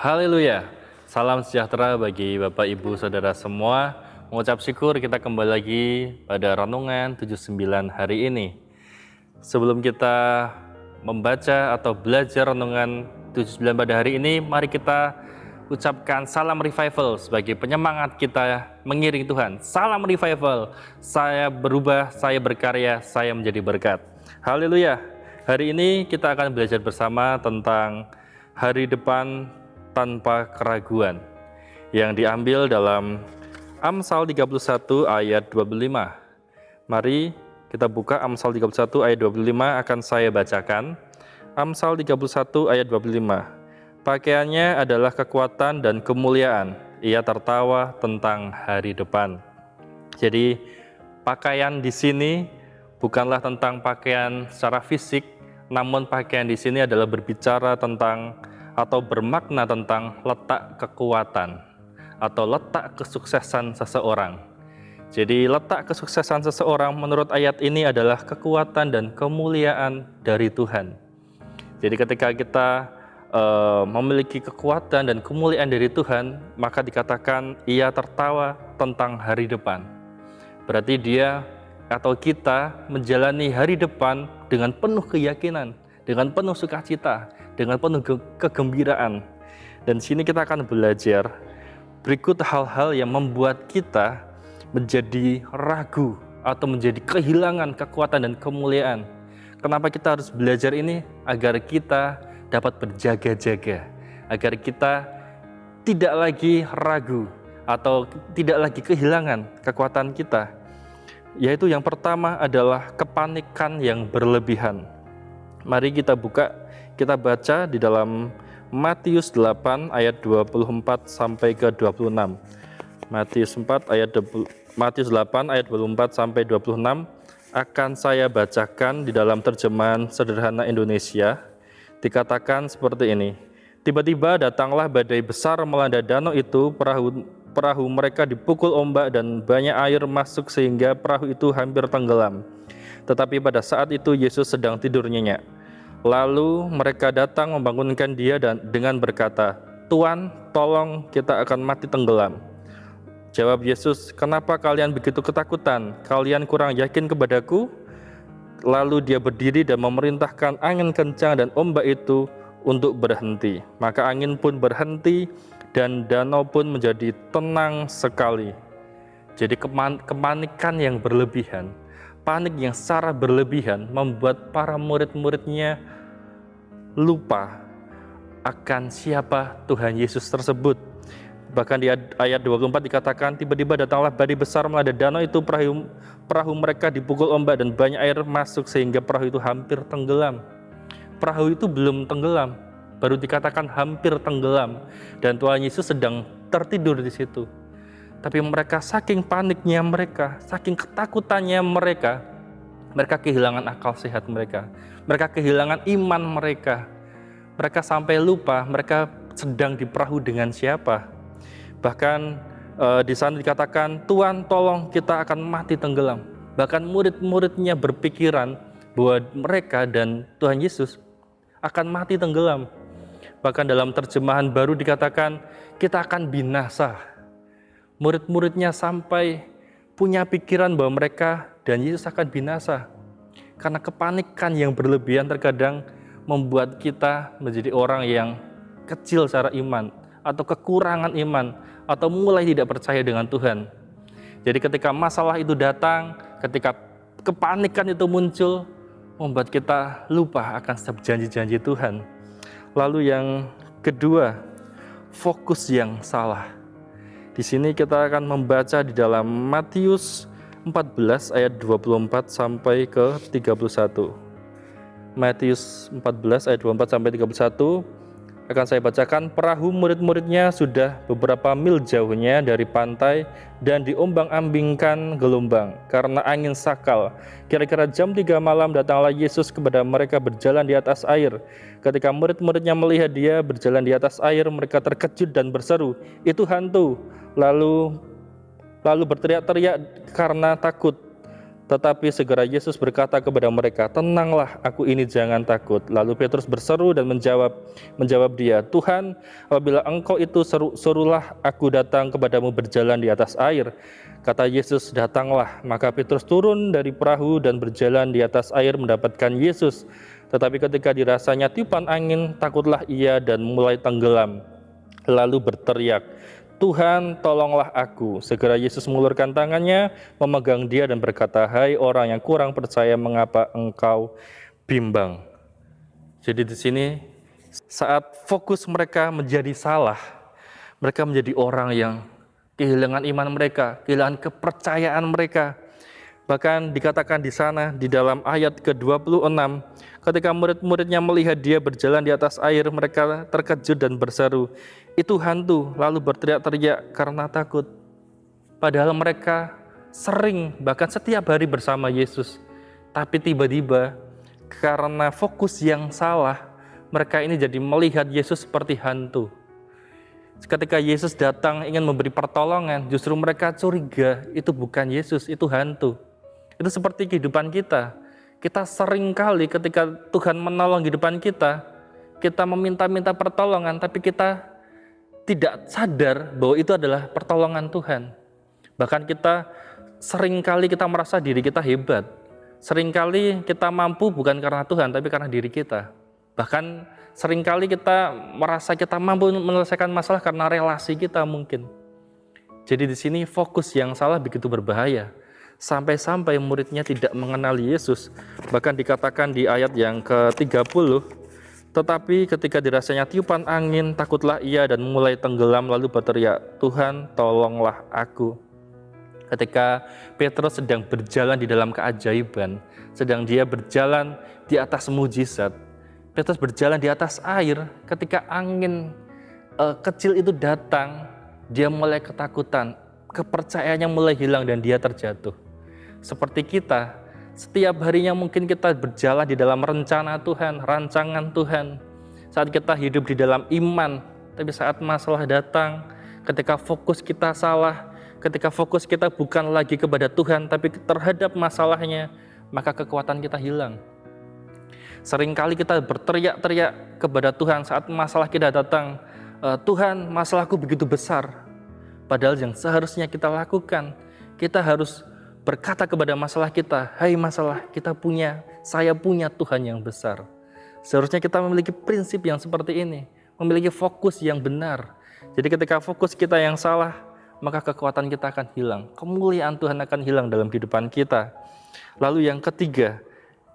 Haleluya. Salam sejahtera bagi Bapak Ibu Saudara semua. Mengucap syukur kita kembali lagi pada Renungan 79 hari ini. Sebelum kita membaca atau belajar Renungan 79 pada hari ini, mari kita ucapkan salam revival sebagai penyemangat kita mengiring Tuhan. Salam revival. Saya berubah, saya berkarya, saya menjadi berkat. Haleluya. Hari ini kita akan belajar bersama tentang hari depan tanpa keraguan yang diambil dalam Amsal 31 ayat 25. Mari kita buka Amsal 31 ayat 25, akan saya bacakan. Amsal 31 ayat 25. Pakaiannya adalah kekuatan dan kemuliaan, ia tertawa tentang hari depan. Jadi pakaian di sini bukanlah tentang pakaian secara fisik, namun pakaian di sini adalah berbicara tentang atau bermakna tentang letak kekuatan atau letak kesuksesan seseorang. Jadi letak kesuksesan seseorang menurut ayat ini adalah kekuatan dan kemuliaan dari Tuhan. Jadi ketika kita memiliki kekuatan dan kemuliaan dari Tuhan, maka dikatakan ia tertawa tentang hari depan. Berarti dia atau kita menjalani hari depan dengan penuh keyakinan, dengan penuh sukacita, dengan penuh kegembiraan. Dan sini kita akan belajar berikut hal-hal yang membuat kita menjadi ragu atau menjadi kehilangan kekuatan dan kemuliaan. Kenapa kita harus belajar ini? Agar kita dapat berjaga-jaga, agar kita tidak lagi ragu atau tidak lagi kehilangan kekuatan kita. Yaitu yang pertama adalah kepanikan yang berlebihan. Mari kita buka, kita baca di dalam Matius 8 ayat 24 sampai ke 26. Matius 8 ayat 24 sampai 26 akan saya bacakan di dalam terjemahan sederhana Indonesia. Dikatakan seperti ini. Tiba-tiba datanglah badai besar melanda danau itu, perahu mereka dipukul ombak dan banyak air masuk sehingga perahu itu hampir tenggelam. Tetapi pada saat itu Yesus sedang tidur nyenyak. Lalu mereka datang membangunkan dia dan dengan berkata, "Tuan, tolong kita akan mati tenggelam." Jawab Yesus, "Kenapa kalian begitu ketakutan? Kalian kurang yakin kepadaku?" Lalu dia berdiri dan memerintahkan angin kencang dan ombak itu untuk berhenti. Maka angin pun berhenti dan danau pun menjadi tenang sekali. Jadi kepanikan yang berlebihan, panik yang secara berlebihan membuat para murid-muridnya lupa akan siapa Tuhan Yesus tersebut. Bahkan di ayat 24 dikatakan, tiba-tiba datanglah badai besar melanda danau itu, perahu mereka dipukul ombak dan banyak air masuk sehingga perahu itu hampir tenggelam. Perahu itu belum tenggelam, baru dikatakan hampir tenggelam, dan Tuhan Yesus sedang tertidur di situ. Tapi mereka saking paniknya mereka, saking ketakutannya mereka kehilangan akal sehat mereka kehilangan iman mereka sampai lupa mereka sedang di perahu dengan siapa. Bahkan di sana dikatakan, "Tuhan, tolong kita akan mati tenggelam." Bahkan murid-muridnya berpikiran bahwa mereka dan Tuhan Yesus akan mati tenggelam. Bahkan dalam terjemahan baru dikatakan, kita akan binasa. Murid-muridnya sampai punya pikiran bahwa mereka dan Yesus akan binasa. Karena kepanikan yang berlebihan terkadang membuat kita menjadi orang yang kecil secara iman, atau kekurangan iman, atau mulai tidak percaya dengan Tuhan. Jadi ketika masalah itu datang, ketika kepanikan itu muncul, membuat kita lupa akan setiap janji-janji Tuhan. Lalu yang kedua, fokus yang salah. Di sini kita akan membaca di dalam Matius 14 ayat 24 sampai ke 31. Matius 14 ayat 24 sampai 31 akan saya bacakan. Perahu murid-muridnya sudah beberapa mil jauhnya dari pantai dan diombang-ambingkan gelombang karena angin sakal. Kira-kira jam 3 malam datanglah Yesus kepada mereka berjalan di atas air. Ketika murid-muridnya melihat dia berjalan di atas air, mereka terkejut dan berseru, "Itu hantu!" Lalu berteriak-teriak karena takut. Tetapi segera Yesus berkata kepada mereka, "Tenanglah, aku ini, jangan takut." Lalu Petrus berseru dan menjawab dia, "Tuhan, apabila engkau itu, suruhlah aku datang kepadamu berjalan di atas air." Kata Yesus, "Datanglah." Maka Petrus turun dari perahu dan berjalan di atas air mendapatkan Yesus. Tetapi ketika dirasanya tiupan angin, takutlah ia dan mulai tenggelam. Lalu berteriak, "Tuhan, tolonglah aku." Segera Yesus mengulurkan tangannya, memegang dia dan berkata, "Hai orang yang kurang percaya, mengapa engkau bimbang?" Jadi di sini saat fokus mereka menjadi salah, mereka menjadi orang yang kehilangan iman mereka, kehilangan kepercayaan mereka. Bahkan dikatakan di sana di dalam ayat ke-26, ketika murid-muridnya melihat dia berjalan di atas air, mereka terkejut dan berseru, "Itu hantu," lalu berteriak-teriak karena takut. Padahal mereka sering, bahkan setiap hari bersama Yesus. Tapi tiba-tiba karena fokus yang salah, mereka ini jadi melihat Yesus seperti hantu. Ketika Yesus datang ingin memberi pertolongan, justru mereka curiga itu bukan Yesus, itu hantu. Itu seperti kehidupan kita. Kita sering kali ketika Tuhan menolong kehidupan kita, kita meminta-minta pertolongan, tapi kita tidak sadar bahwa itu adalah pertolongan Tuhan. Bahkan kita sering kali kita merasa diri kita hebat. Sering kali kita mampu bukan karena Tuhan, tapi karena diri kita. Bahkan sering kali kita merasa kita mampu menyelesaikan masalah karena relasi kita mungkin. Jadi di sini fokus yang salah begitu berbahaya. Sampai-sampai muridnya tidak mengenali Yesus. Bahkan dikatakan di ayat yang ke-30, tetapi ketika dirasanya tiupan angin, takutlah ia dan mulai tenggelam lalu berteriak, "Tuhan, tolonglah aku." Ketika Petrus sedang berjalan di dalam keajaiban, sedang dia berjalan di atas mujizat, Petrus berjalan di atas air, ketika angin kecil itu datang, dia mulai ketakutan, kepercayaannya mulai hilang dan dia terjatuh. Seperti kita, setiap harinya mungkin kita berjalan di dalam rencana Tuhan, rancangan Tuhan. Saat kita hidup di dalam iman, tapi saat masalah datang, ketika fokus kita salah, ketika fokus kita bukan lagi kepada Tuhan, tapi terhadap masalahnya, maka kekuatan kita hilang. Seringkali kita berteriak-teriak kepada Tuhan saat masalah kita datang, "Tuhan, masalahku begitu besar." Padahal yang seharusnya kita lakukan, kita harus berkata kepada masalah kita, "Hai masalah, saya punya Tuhan yang besar." Seharusnya kita memiliki prinsip yang seperti ini, memiliki fokus yang benar. Jadi ketika fokus kita yang salah, maka kekuatan kita akan hilang, kemuliaan Tuhan akan hilang dalam kehidupan kita. Lalu yang ketiga,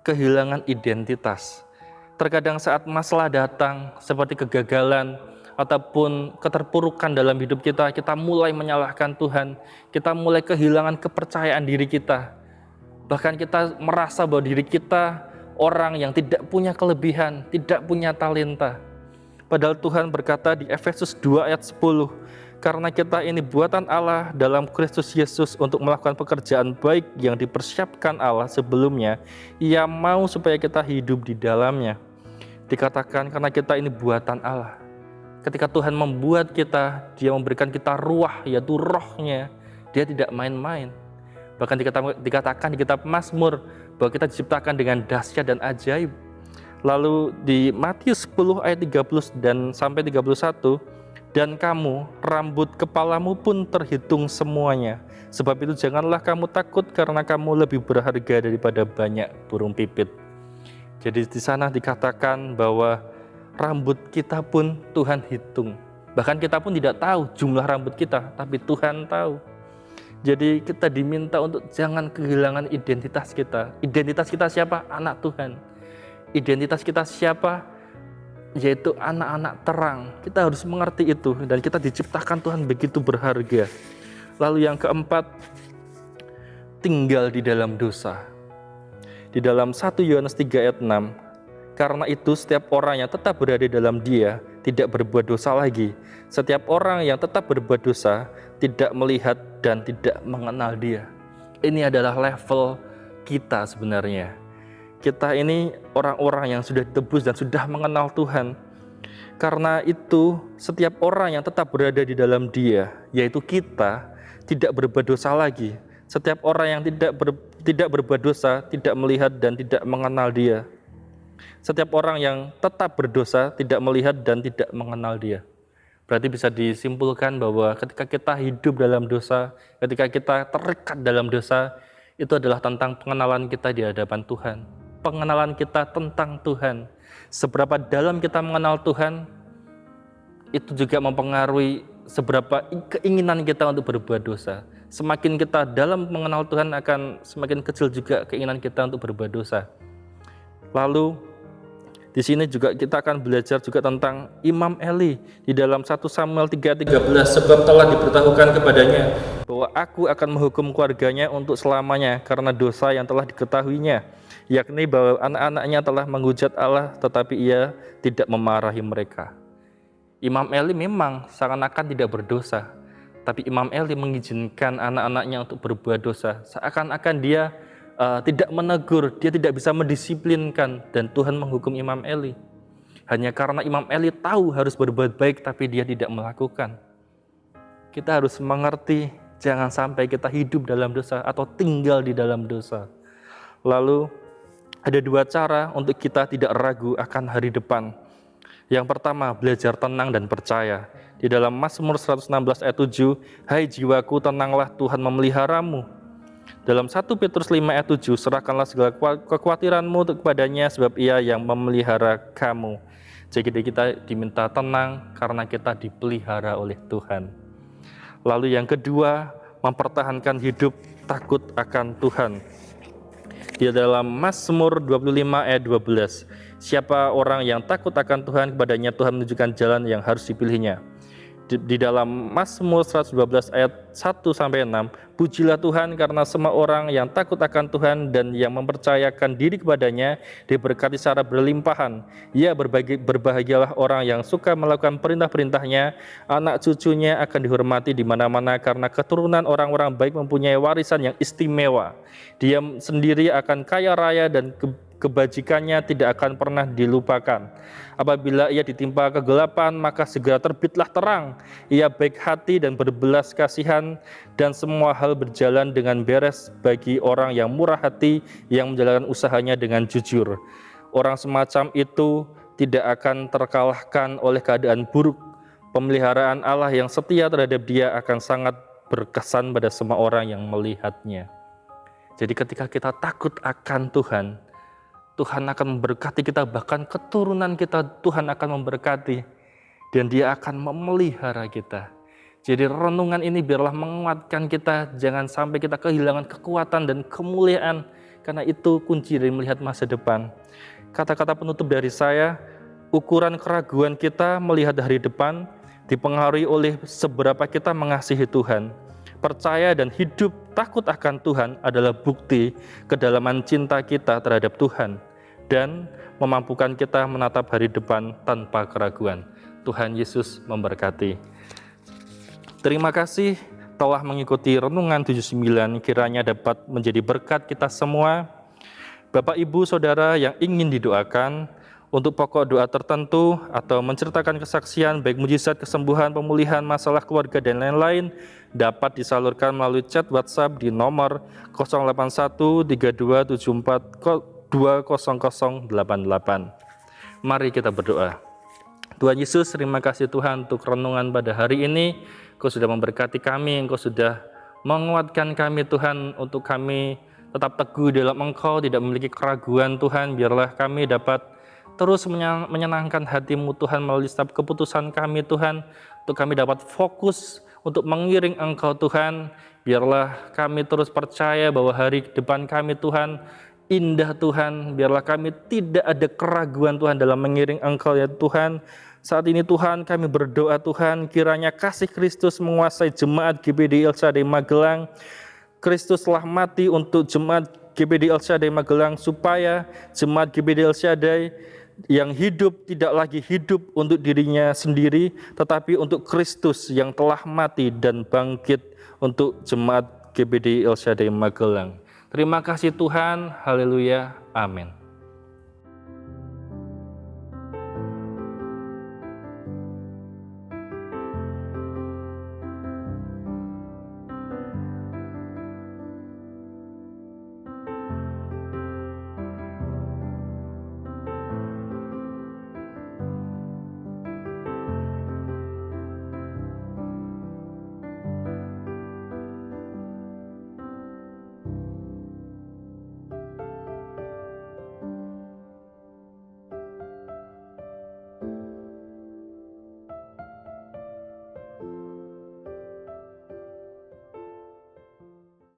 kehilangan identitas. Terkadang saat masalah datang, seperti kegagalan, ataupun keterpurukan dalam hidup kita, kita mulai menyalahkan Tuhan, kita mulai kehilangan kepercayaan diri kita. Bahkan kita merasa bahwa diri kita orang yang tidak punya kelebihan, tidak punya talenta. Padahal Tuhan berkata di Efesus 2 ayat 10, "Karena kita ini buatan Allah dalam Kristus Yesus untuk melakukan pekerjaan baik yang dipersiapkan Allah sebelumnya, Ia mau supaya kita hidup di dalamnya." Dikatakan karena kita ini buatan Allah. Ketika Tuhan membuat kita, Dia memberikan kita ruah, yaitu rohnya. Dia tidak main-main. Bahkan dikatakan di kitab Mazmur bahwa kita diciptakan dengan dahsyat dan ajaib. Lalu di Matius 10 ayat 30 dan sampai 31, "Dan kamu, rambut kepalamu pun terhitung semuanya. Sebab itu janganlah kamu takut karena kamu lebih berharga daripada banyak burung pipit." Jadi di sana dikatakan bahwa rambut kita pun Tuhan hitung. Bahkan kita pun tidak tahu jumlah rambut kita, tapi Tuhan tahu. Jadi kita diminta untuk jangan kehilangan identitas kita. Identitas kita siapa? Anak Tuhan. Identitas kita siapa? Yaitu anak-anak terang. Kita harus mengerti itu dan kita diciptakan Tuhan begitu berharga. Lalu yang keempat, tinggal di dalam dosa. Di dalam 1 Yohanes 3 ayat 6, "Karena itu setiap orang yang tetap berada dalam Dia tidak berbuat dosa lagi. Setiap orang yang tetap berbuat dosa tidak melihat dan tidak mengenal Dia." Ini adalah level kita sebenarnya. Kita ini orang-orang yang sudah ditebus dan sudah mengenal Tuhan. Karena itu setiap orang yang tetap berada di dalam Dia, yaitu kita, tidak berbuat dosa lagi. Setiap orang yang tidak berbuat dosa, tidak melihat dan tidak mengenal Dia. Setiap orang yang tetap berdosa tidak melihat dan tidak mengenal Dia. Berarti bisa disimpulkan bahwa ketika kita hidup dalam dosa, ketika kita terikat dalam dosa, itu adalah tentang pengenalan kita di hadapan Tuhan. Pengenalan kita tentang Tuhan. Seberapa dalam kita mengenal Tuhan, itu juga mempengaruhi seberapa keinginan kita untuk berbuat dosa. Semakin kita dalam mengenal Tuhan, akan semakin kecil juga keinginan kita untuk berbuat dosa. Lalu di sini juga kita akan belajar juga tentang Imam Eli di dalam 1 Samuel 3:13, sebab telah diberitahukan kepadanya bahwa aku akan menghukum keluarganya untuk selamanya karena dosa yang telah diketahuinya, yakni bahwa anak-anaknya telah menghujat Allah tetapi ia tidak memarahi mereka. Imam Eli memang seakan-akan tidak berdosa, tapi Imam Eli mengizinkan anak-anaknya untuk berbuat dosa, seakan-akan dia tidak menegur, dia tidak bisa mendisiplinkan, dan Tuhan menghukum Imam Eli. Hanya karena Imam Eli tahu harus berbuat baik, tapi dia tidak melakukan. Kita harus mengerti, jangan sampai kita hidup dalam dosa atau tinggal di dalam dosa. Lalu ada 2 cara untuk kita tidak ragu akan hari depan. Yang pertama, belajar tenang dan percaya. Di dalam Mazmur 116 ayat 7, hai jiwaku tenanglah, Tuhan memeliharamu. Dalam 1 Petrus 5 ayat 7, serahkanlah segala kekhawatiranmu kepadanya sebab ia yang memelihara kamu. Jadi kita diminta tenang karena kita dipelihara oleh Tuhan. Lalu yang kedua, mempertahankan hidup takut akan Tuhan. Di dalam Mazmur 25 ayat 12, siapa orang yang takut akan Tuhan, kepadanya Tuhan menunjukkan jalan yang harus dipilihnya. Di dalam Mazmur 112 ayat 1-6, pujilah Tuhan karena semua orang yang takut akan Tuhan dan yang mempercayakan diri kepadanya diberkati secara berlimpahan. Ya, berbahagialah orang yang suka melakukan perintah-perintahnya, anak cucunya akan dihormati di mana-mana karena keturunan orang-orang baik mempunyai warisan yang istimewa. Dia sendiri akan kaya raya dan kebajikannya tidak akan pernah dilupakan. Apabila ia ditimpa kegelapan, maka segera terbitlah terang. Ia baik hati dan berbelas kasihan, dan semua hal berjalan dengan beres bagi orang yang murah hati, yang menjalankan usahanya dengan jujur. Orang semacam itu tidak akan terkalahkan oleh keadaan buruk. Pemeliharaan Allah yang setia terhadap dia akan sangat berkesan pada semua orang yang melihatnya. Jadi ketika kita takut akan Tuhan, Tuhan akan memberkati kita, bahkan keturunan kita Tuhan akan memberkati, dan Dia akan memelihara kita. Jadi renungan ini biarlah menguatkan kita, jangan sampai kita kehilangan kekuatan dan kemuliaan, karena itu kunci dari melihat masa depan. Kata-kata penutup dari saya, ukuran keraguan kita melihat hari depan dipengaruhi oleh seberapa kita mengasihi Tuhan. Percaya dan hidup takut akan Tuhan adalah bukti kedalaman cinta kita terhadap Tuhan dan memampukan kita menatap hari depan tanpa keraguan. Tuhan Yesus memberkati. Terima kasih telah mengikuti Renungan 79, kiranya dapat menjadi berkat kita semua. Bapak, Ibu, Saudara yang ingin didoakan untuk pokok doa tertentu atau menceritakan kesaksian baik mujizat, kesembuhan, pemulihan, masalah keluarga dan lain-lain dapat disalurkan melalui chat WhatsApp di nomor 081 3274 20088. Mari kita berdoa. Tuhan Yesus, terima kasih Tuhan untuk renungan pada hari ini. Engkau sudah memberkati kami, Engkau sudah menguatkan kami Tuhan, untuk kami tetap teguh dalam Engkau, tidak memiliki keraguan Tuhan. Biarlah kami dapat terus menyenangkan hati-Mu Tuhan melalui setiap keputusan kami Tuhan, untuk kami dapat fokus untuk mengiring Engkau Tuhan. Biarlah kami terus percaya bahwa hari depan kami Tuhan indah Tuhan. Biarlah kami tidak ada keraguan Tuhan dalam mengiring Engkau ya Tuhan. Saat ini Tuhan kami berdoa Tuhan, kiranya kasih Kristus menguasai jemaat GBD El Shaddai Magelang. Kristus telah mati untuk jemaat GBD El Shaddai Magelang, supaya jemaat GBD El Shaddai yang hidup tidak lagi hidup untuk dirinya sendiri, tetapi untuk Kristus yang telah mati dan bangkit untuk jemaat GBD El Shaddai Magelang. Terima kasih Tuhan, haleluya, amin.